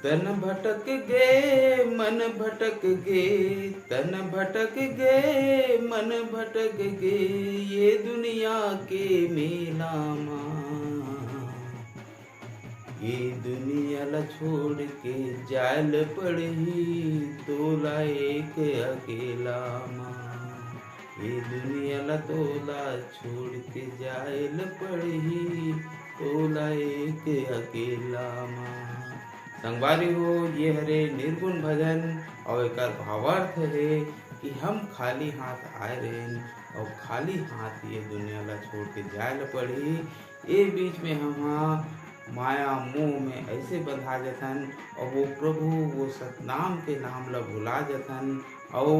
तन भटक गए मन भटक गए, तन भटक गए मन भटक गए, ये दुनिया के मेला माँ। ये दुनिया ला छोड़ के जायल पड़ी तोला एक अकेला माँ। ये दुनिया ला तोला छोड़ के जायल पड़ी तोला एक अकेला माँ। संगवारी हो, ये हरे निर्गुण भजन और एक भावार्थ है कि हम खाली हाथ आए रहे और खाली हाथ ये दुनिया ला छोड़ के जाए ला पड़ी। ये बीच में हम माया मोह में ऐसे बंधा जथन और वो प्रभु वो सतनाम के नाम ला भुला जथन और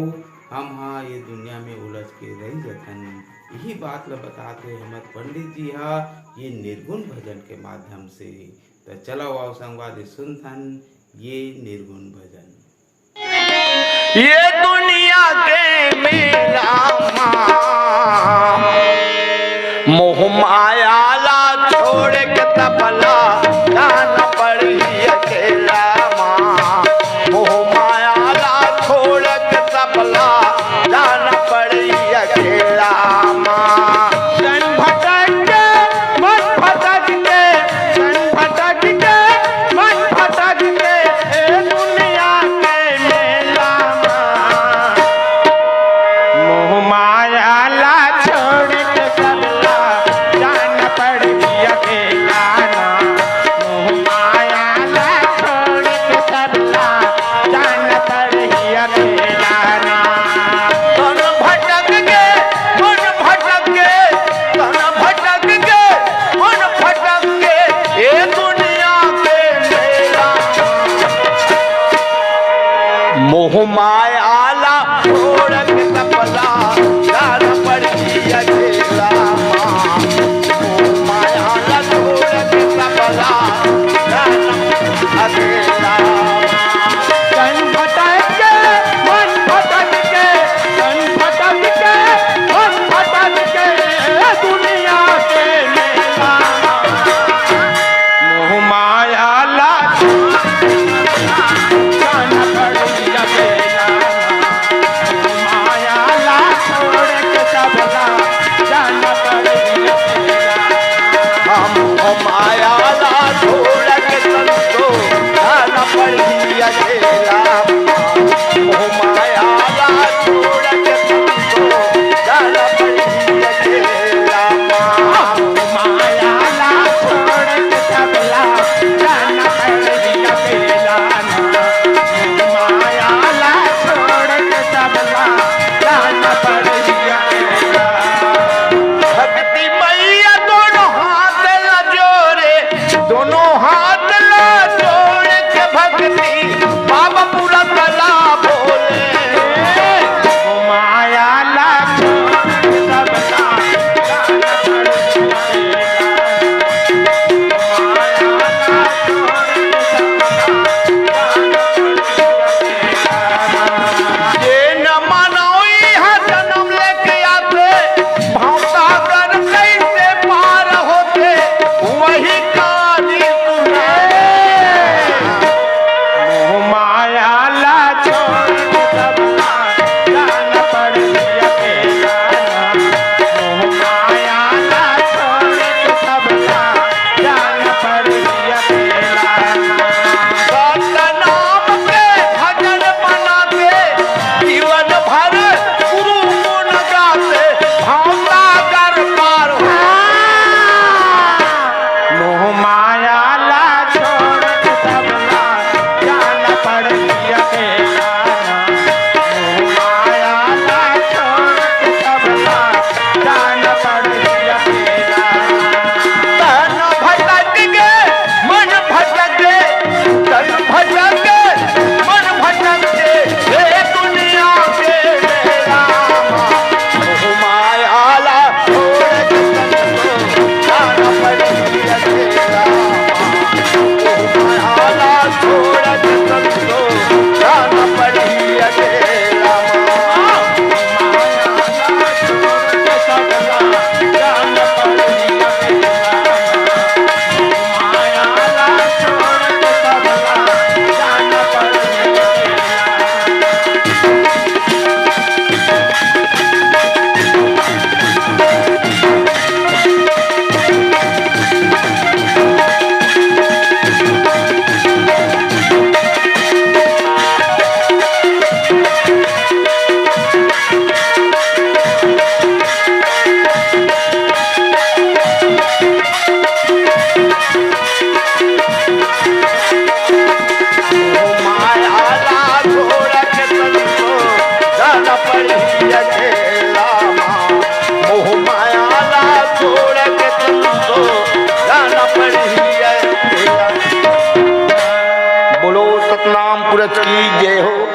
हम ये दुनिया में उलझ के रह जथन। यही बात ला बताते हमर पंडित जी ये निर्गुण भजन के माध्यम से। तो चलो आओ संगवादी सुनथन ये निर्गुण भजन। ये दुनिया के मेला मोह माया ला छोड़ के तबला जाना पड़ी अकेला माँ। मोह माया ला छोड़ के तबला जाना पड़ी अकेला माँ। तन भटक के मन भटक के, तन भटक के मन भटक के, ए दुनिया के मेला माँ। मोह माया ला छोड़ के तबला जाना पड़ी अकेला ना। मोह माया ला छोड़ के तबला जाना पड़ी अकेला ना। तन भटक के मन भटक के, तन भटक के मन भटक के, ए दुनिया के मेला। मोह माया ला छोड़ के तबला जाना पड़ी अकेला माँ। मोह माया ला छोड़ के तबला जाना अकेला माँ। तन भटक के मन भटक के, तन भटक के मन भटक के, ए दुनिया के मेला। मोह माया ला जाना पड़ी अकेला माँ। माया ला छोड़ के तबला जाना पड़ी अकेला। हम माया ला छोड़ के तनको जाना पड़ी अकेला। मोह माया ला छोड़ के तनको जाना पड़ी अकेला माँ। माया ला छोड़ के तबला जाना पड़ी अकेला माँ। माया ला छोड़ के तबला जाना पड़ी अकेला। भक्ति मैया दोनों हाथ ला जोड़े, दोनों हाथ ला जोड़ के भक्ति बाबा महापुरुष की जय हो।